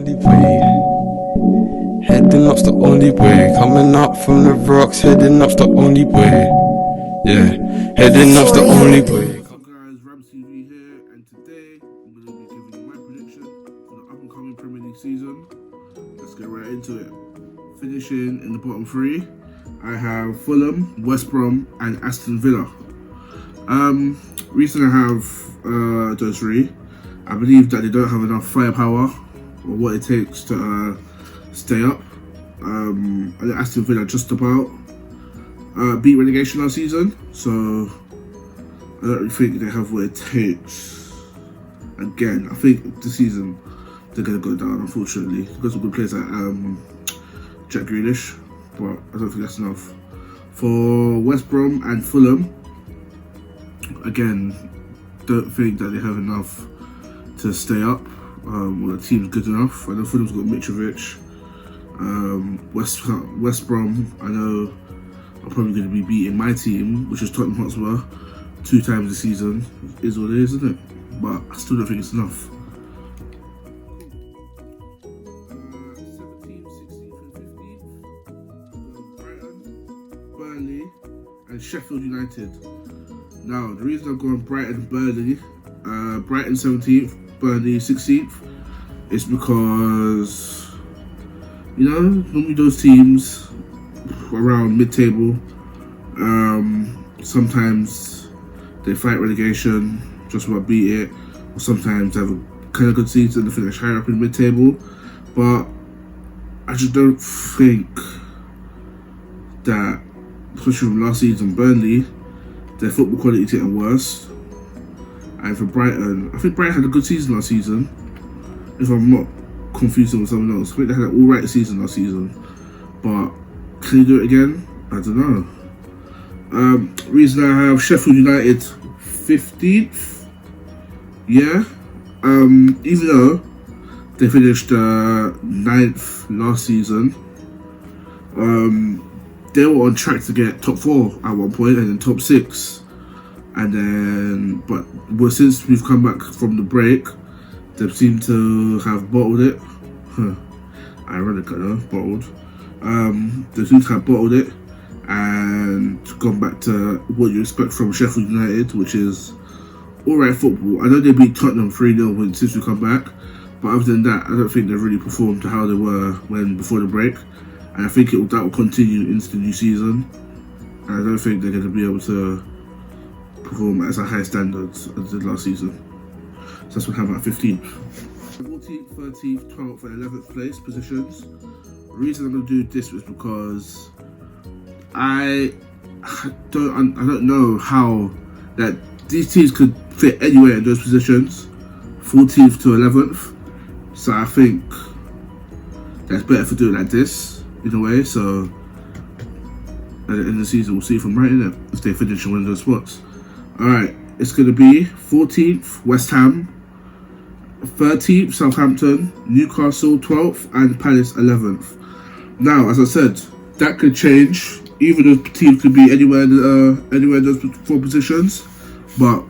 only way. Heading up's the only way. Coming up from the rocks, heading up's the only way. Yeah, heading up's the only way. What's up guys, TV here, and today I'm going to be giving you my prediction for the up and coming Premier League season. Let's get right into it. Finishing in the bottom three, I have Fulham, West Brom and Aston Villa. Reason I have those three, I believe that they don't have enough firepower or what it takes to stay up. I think Aston Villa just about beat relegation last season, so I don't really think they have what it takes. Again, I think this season they're going to go down, unfortunately. They've got some good players like Jack Grealish, but I don't think that's enough. For West Brom and Fulham, again, don't think that they have enough to stay up. Well, the team's good enough. I know Fulham's got Mitrovic. West Brom, I know I'm probably going to be beating my team, which is Tottenham Hotspur, 2 times this season. Is what it is, isn't it? But I still don't think it's enough. 17th, 16th and 15th, Brighton, Burnley and Sheffield United. Now, the reason I've gone Brighton and Burnley, Brighton 17th, Burnley 16th, is because, you know, normally those teams around mid-table, sometimes they fight relegation, just about beat it, or sometimes they have a kind of good season and finish higher up in mid-table. But I just don't think that, especially from last season, Burnley, their football quality is getting worse. And for Brighton, I think Brighton had a good season last season, if I'm not confusing with someone else. I think they had an alright season last season, but can you do it again? I don't know. Reason I have Sheffield United 15th. Yeah. Even though they finished 9th last season, they were on track to get top 4 at one point and then top 6. And then, but since we've come back from the break, they seem to have bottled it. Ironic, I know, bottled. They seem to have bottled it and gone back to what you expect from Sheffield United, which is alright football. I know they beat Tottenham 3-0 since we come back, but other than that, I don't think they've really performed to how they were before the break. And I think that will continue into the new season. And I don't think they're going to be able to perform as a high standard as they did last season. So that's what I have at 15th. 14th, 13th, 12th and 11th place positions. The reason I'm going to do this was because I don't know how that these teams could fit anywhere in those positions, 14th to 11th. So I think that's better for doing it like this in a way. So at the end of the season, we'll see if I'm right in it, if they finish in one of those spots. Alright, it's going to be 14th, West Ham, 13th, Southampton, Newcastle 12th, and Palace 11th. Now, as I said, that could change. Either those teams could be anywhere in those 4 positions. But,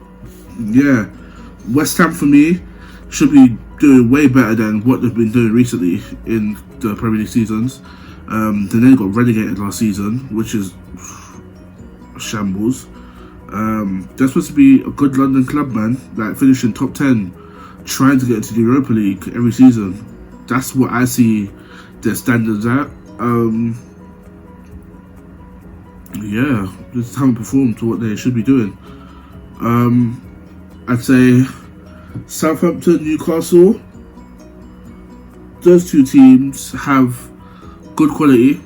yeah, West Ham for me should be doing way better than what they've been doing recently in the Premier League seasons. Then they got relegated last season, which is shambles. They're supposed to be a good London club, man, like finishing top 10, trying to get into the Europa League every season. That's what I see their standards at. Yeah, just haven't performed to what they should be doing. I'd say Southampton, Newcastle, those 2 teams have good quality.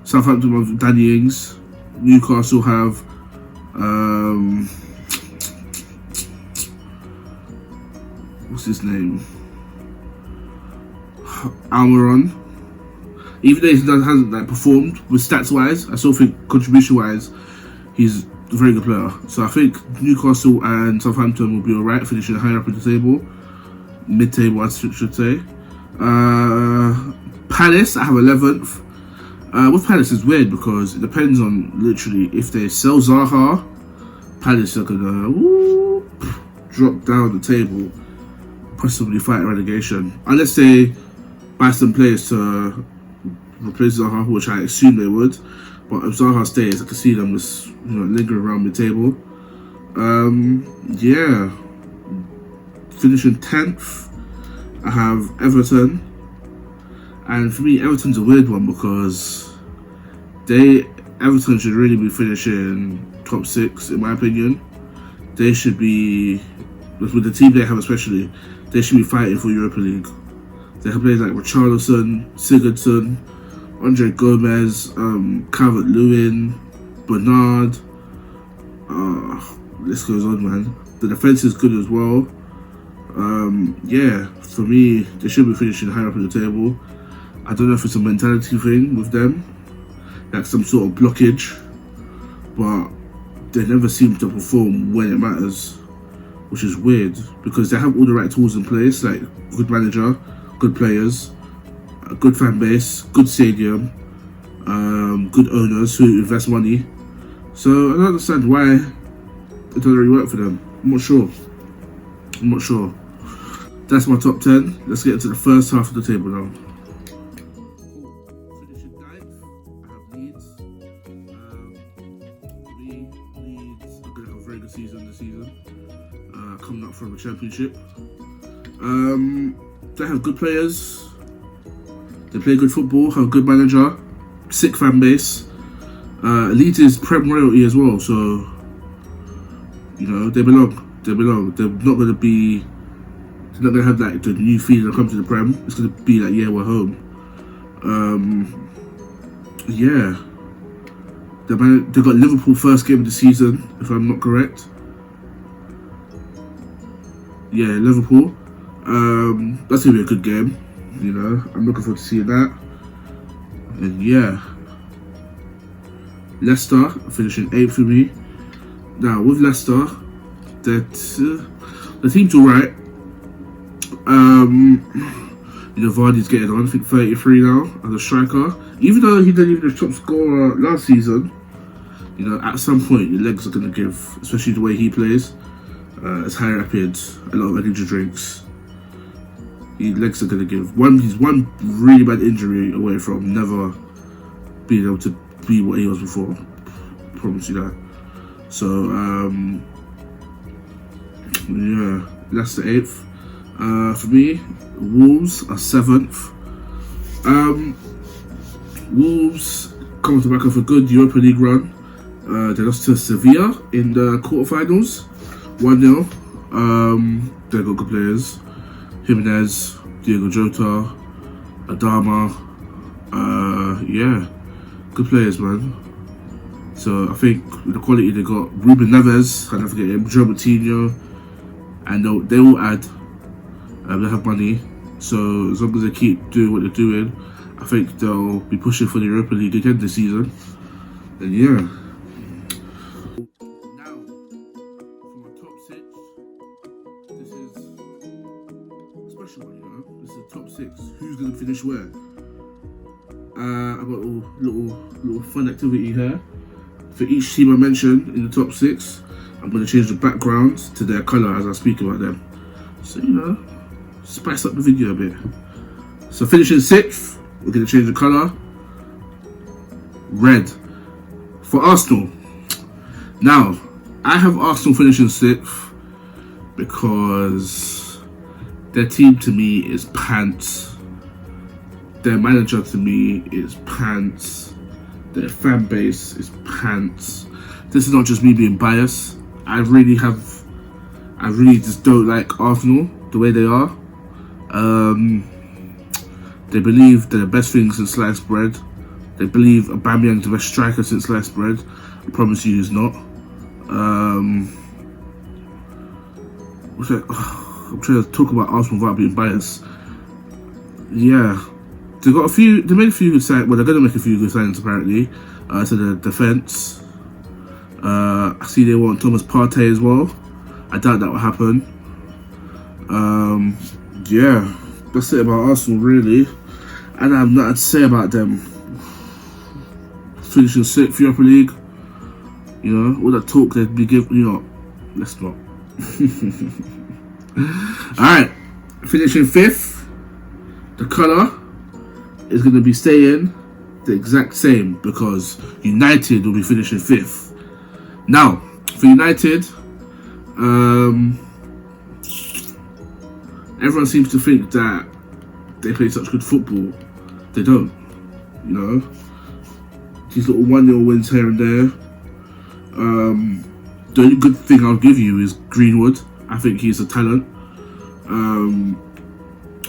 Southampton have Danny Ings. Newcastle have what's his name? Almiron. Even though he hasn't like performed with stats wise, I still think contribution wise he's a very good player. So I think Newcastle and Southampton will be alright, finishing higher up in the table, mid-table I should say. Palace I have 11th. With Palace is weird because it depends on literally if they sell Zaha, Palace are gonna drop down the table possibly fight relegation, unless they buy some players to replace Zaha, which I assume they would. But if Zaha stays, I can see them just lingering around the table. Yeah, finishing 10th, I have Everton, and for me, Everton's a weird one because Everton should really be finishing top 6 in my opinion. They should be, with the team they have especially, they should be fighting for Europa League. They have players like Richarlison, Sigurdsson, Andre Gomez, Calvert-Lewin, Bernard. This goes on, man. The defense is good as well. Yeah, for me, they should be finishing higher up in the table. I don't know if it's a mentality thing with them, like some sort of blockage, but they never seem to perform when it matters, which is weird because they have all the right tools in place, like good manager, good players, a good fan base, good stadium, good owners who invest money. So I don't understand why it doesn't really work for them. I'm not sure. That's my top 10. Let's get into the first half of the table now. Finishing 9th, I have Leeds. Leeds are going to have a very good season this season. Coming up from the Championship. They have good players. They play good football, have a good manager, sick fan base. Leeds is Prem royalty as well, so they belong. They're not going to be. They're not going to have like the new feeling that comes to the Prem. It's going to be like, yeah, we're home. Yeah. They got Liverpool first game of the season, if I'm not correct. Yeah, Liverpool. That's going to be a good game. I'm looking forward to seeing that. And yeah. Leicester finishing 8th for me. Now, with Leicester, the team's alright. Vardy's getting on, I think 33 now as a striker. Even though he didn't even the top scorer last season, at some point your legs are going to give, especially the way he plays. It's high rapid, a lot of energy drinks. Your legs are going to give. He's one really bad injury away from never being able to be what he was before. I promise you that. So, yeah, that's the 8th. For me, Wolves are 7th. Wolves come off the back of a good Europa League run. They lost to Sevilla in the quarterfinals, 1-0. They got good players: Jimenez, Diego Jota, Adama. Yeah, good players, man. So I think the quality they got, Ruben Neves, I don't forget him, Joe Moutinho, and they will add. They have money, so as long as they keep doing what they're doing, I think they'll be pushing for the Europa League again this season. And yeah. Now, for my top 6, this is a special one, This is the top 6. Who's going to finish where? I've got a little fun activity here. For each team I mentioned in the top 6, I'm going to change the background to their colour as I speak about them. So, spice up the video a bit. So finishing 6th, we're going to change the colour. Red. For Arsenal. Now, I have Arsenal finishing 6th because their team to me is pants. Their manager to me is pants. Their fan base is pants. This is not just me being biased. I really just don't like Arsenal the way they are. They believe they're the best thing since sliced bread. They believe Aubameyang's the best striker since sliced bread. I promise you he's not. I'm trying to talk about Arsenal without being biased. Yeah. They made a few good signings. Well, they're going to make a few good signings apparently. To the defence. I see they want Thomas Partey as well. I doubt that will happen. Yeah, that's it about Arsenal really. And I have nothing to say about them. Finishing 6th Europa League. All that talk they'd be giving, let's not. Alright, finishing 5th, the colour is going to be staying the exact same because United will be finishing 5th. Now, for United, everyone seems to think that they play such good football. They don't, you know. These little 1-0 wins here and there. The only good thing I'll give you is Greenwood. I think he's a talent.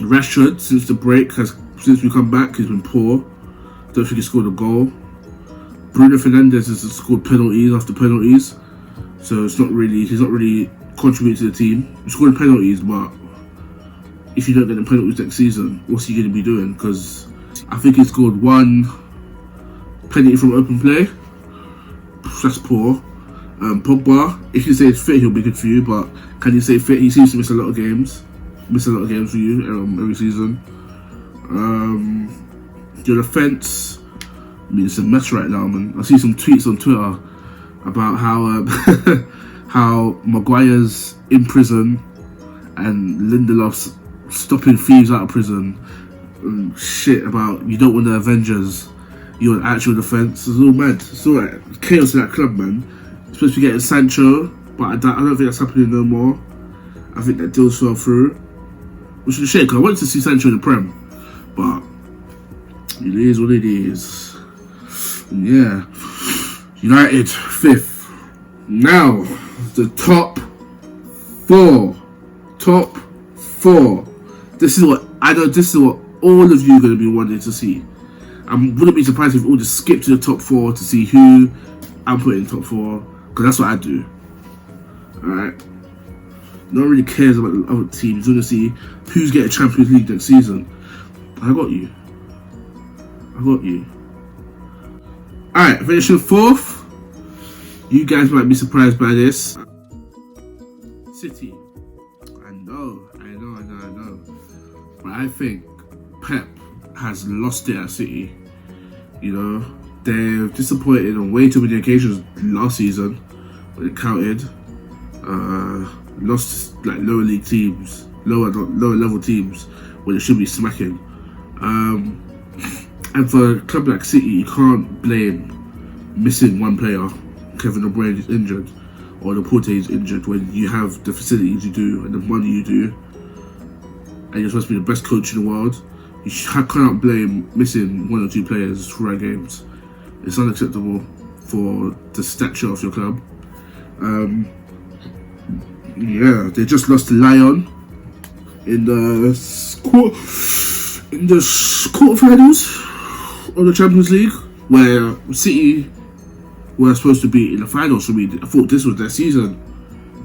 Rashford, since the break, since we come back, he's been poor. Don't think he scored a goal. Bruno Fernandes has scored penalties after penalties, so he's not really contributing to the team. He's scoring penalties, but if you don't get the penalties next season, what's he going to be doing? Because I think he scored 1 penalty from open play. That's poor. Pogba, if you say he's fit, he'll be good for you, but can you say fit? He seems to miss a lot of games. For you every season. Your defence, I mean, it's a mess right now, man. I see some tweets on Twitter about how how Maguire's in prison and Lindelof's stopping thieves out of prison. Shit about you don't want the Avengers, you're an actual defence. It's all mad. It's all like chaos in that club, man. Supposed to be getting Sancho, but I don't think that's happening no more. I think that deal fell through, which is a shame because I wanted to see Sancho in the Prem, but it is what it is. And yeah, United 5th. Now the top 4. Top 4. This is what I know. This is what all of you are going to be wanting to see. I wouldn't be surprised if we all just skip to the top 4 to see who I'm putting in top 4, because that's what I do. Alright. No one really cares about the other teams. You want to see who's getting Champions League next season. I got you. Alright, finishing 4th. You guys might be surprised by this. City. I know. But I think Pep has lost it at City. You know, they're disappointed on way too many occasions last season when it counted. Lost like lower league teams, lower level teams when it should be smacking. And for a club like City, you can't blame missing one player. Kevin De Bruyne is injured, or Laporte is injured, when you have the facilities you do and the money you do, and you're supposed to be the best coach in the world. You cannot blame missing 1 or 2 players throughout games. It's unacceptable for the stature of your club. Yeah, they just lost to Lyon in the quarterfinals of the Champions League, where City were supposed to be in the finals for me. I thought this was their season,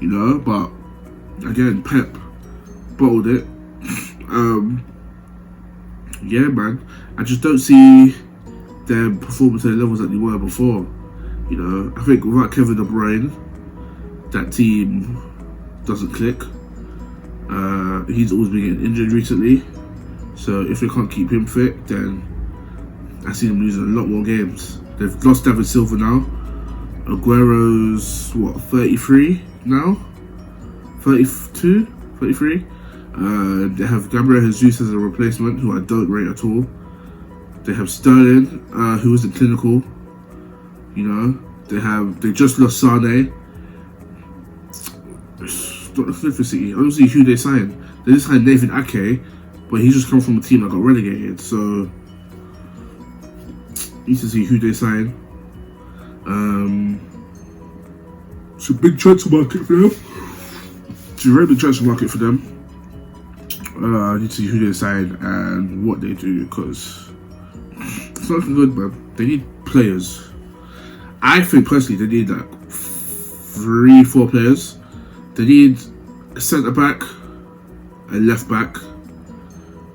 you know, but again, Pep bottled it. Yeah, man, I just don't see their performance at the levels that they were before. You know, I think without Kevin De Bruyne, that team doesn't click. He's always been getting injured recently, so if they can't keep him fit, then I see them losing a lot more games. They've lost David Silva now. Aguero's 33 now? 32? 33? They have Gabriel Jesus as a replacement, who I don't rate at all. They have Sterling, who isn't clinical. You know, they just lost Sane. It's not looking good for City. I don't see who they signed. They just signed Nathan Ake, but he's just come from a team that got relegated. So, need to see who they sign. It's a big transfer market for them. It's a very big transfer market for them. I need to see who they sign and what they do, because it's not looking good, man. They need players. I think personally they need like 3-4 players. They need a centre back, a left back,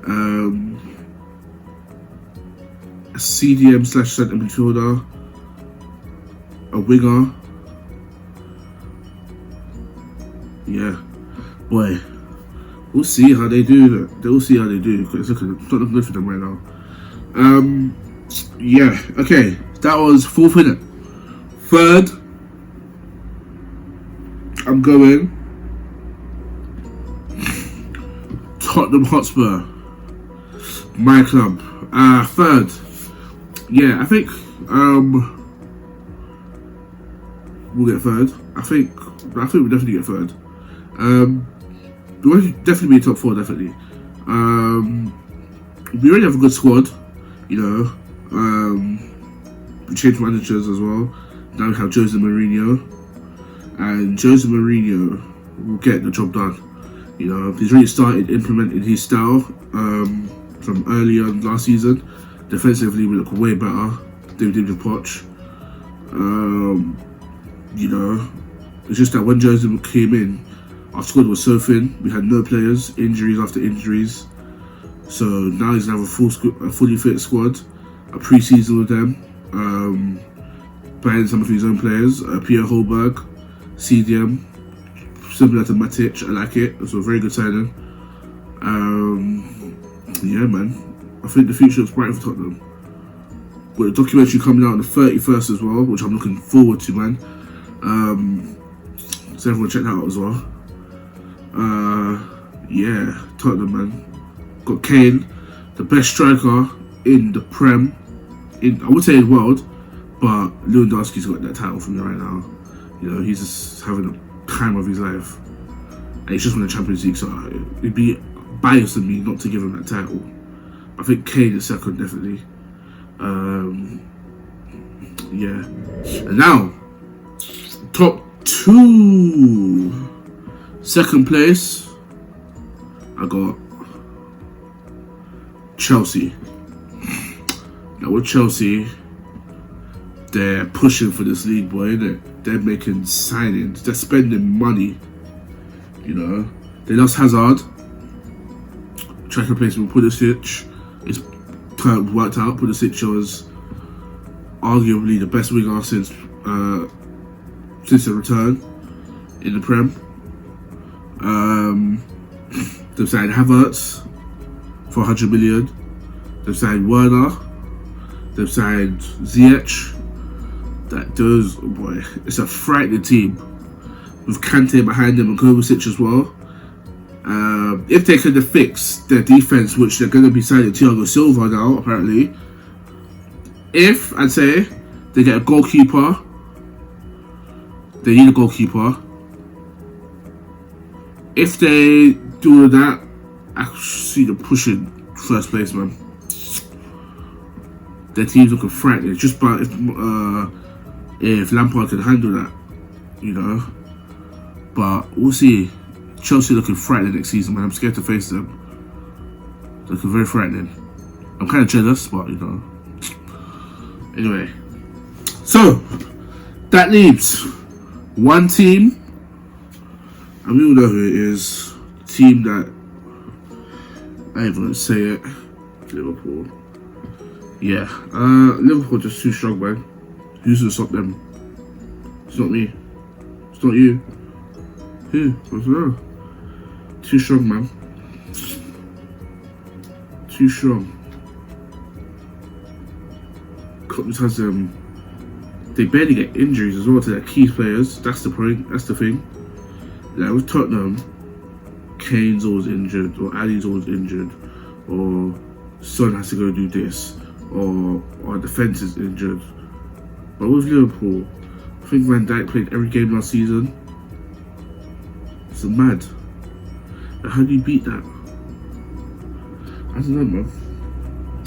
a CDM / centre midfielder, a winger. Yeah, boy. We'll see how they do. They'll see how they do, because it's not looking good for them right now. Yeah, okay. That was 4th minute. 3rd, I'm going Tottenham Hotspur, my club. Third, yeah, I think we'll get third. I think we'll definitely get third. We'll definitely be top four, definitely. We already have a good squad, you know. We changed managers as well. Now we have Jose Mourinho, and Jose Mourinho will get the job done. You know, he's already started implementing his style from earlier last season. Defensively, we look way better than we did with Poch. You know, it's just that when Jose came in, our squad was so thin. We had no players, injuries after injuries. So now he's gonna have a fully fit squad, a pre-season with them, buying some of his own players, Pierre Holberg, CDM, similar to Matic. I like it. It's a very good signing. Yeah, man. I think the future looks bright for Tottenham. With a documentary coming out on the 31st as well, which I'm looking forward to, man. So everyone check that out as well. Yeah, Tottenham, man. Got Kane, the best striker in the Prem, I would say in the world, but Lewandowski's got that title for me right now. You know, he's just having the time of his life, and he's just won the Champions League, so it'd be biased of me not to give him that title. I think Kane is second, definitely. Yeah, and now top two. Second place, I got Chelsea. Now with Chelsea, they're pushing for this league, boy, innit? They're making signings, they're spending money. You know, they lost Hazard, trying to replace him with Pulisic. It's worked out. Pulisic was arguably the best winger since the return in the Prem. They've signed Havertz for 100 million. They've signed Werner. They've signed Ziyech. Boy, it's a frightening team with Kante behind them and Kovacic as well. If they can fix their defense, which they're going to be signing Thiago Silva now, apparently. If, I'd say, they get a goalkeeper, they need a goalkeeper. If they do that, I see them pushing first place, man. Their team's looking frightening. It's just about if Lampard can handle that, you know. But we'll see. Chelsea looking frightening next season, man. I'm scared to face them. Looking very frightening. I'm kind of jealous, but you know. Anyway, so that leaves one team, and we all know who it is. Team that I ain't even gonna say it. Liverpool. Yeah, Liverpool just too strong, man. Who's gonna stop them? It's not me. It's not you. Who? I don't know. Too strong, man. Too strong. Clubs has they barely get injuries as well to their key players. That's the point. That's the thing. Like with Tottenham, Kane's always injured, or Ali's always injured, or Son has to go do this, or our defense is injured. But with Liverpool, I think Van Dijk played every game last season. It's mad. Like, how do you beat that? I don't know, man.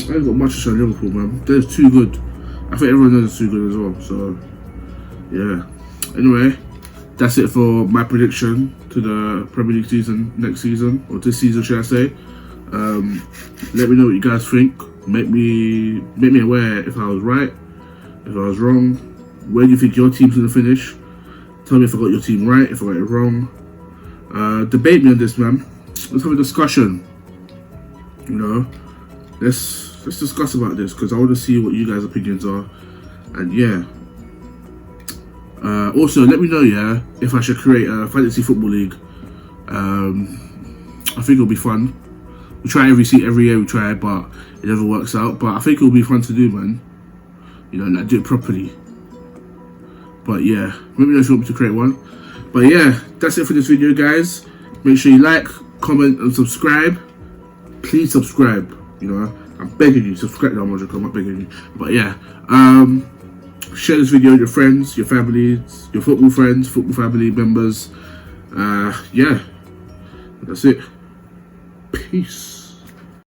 I ain't got much to say on Liverpool, man. They're too good. I think everyone knows they're too good as well. So, yeah. Anyway, that's it for my prediction to the Premier League season next season, or this season, should I say. Let me know what you guys think. Make me aware if I was right, if I was wrong. Where do you think your team's gonna finish? Tell me if I got your team right, if I got it wrong. Debate me on this, man. Let's have a discussion. You know, let's discuss about this, because I want to see what you guys' opinions are. And yeah. Also, let me know, yeah, if I should create a fantasy football league. I think it'll be fun. We try every year we try, but it never works out. But I think it'll be fun to do, man. You know, like do it properly. But yeah, let me know if you want me to create one. But yeah, that's it for this video, guys. Make sure you like, comment, and subscribe. please subscribe. You know, I'm begging you, subscribe. No, I'm not begging you, but yeah. Share this video with your friends, your families, your football friends, football family members. Yeah, that's it. Peace.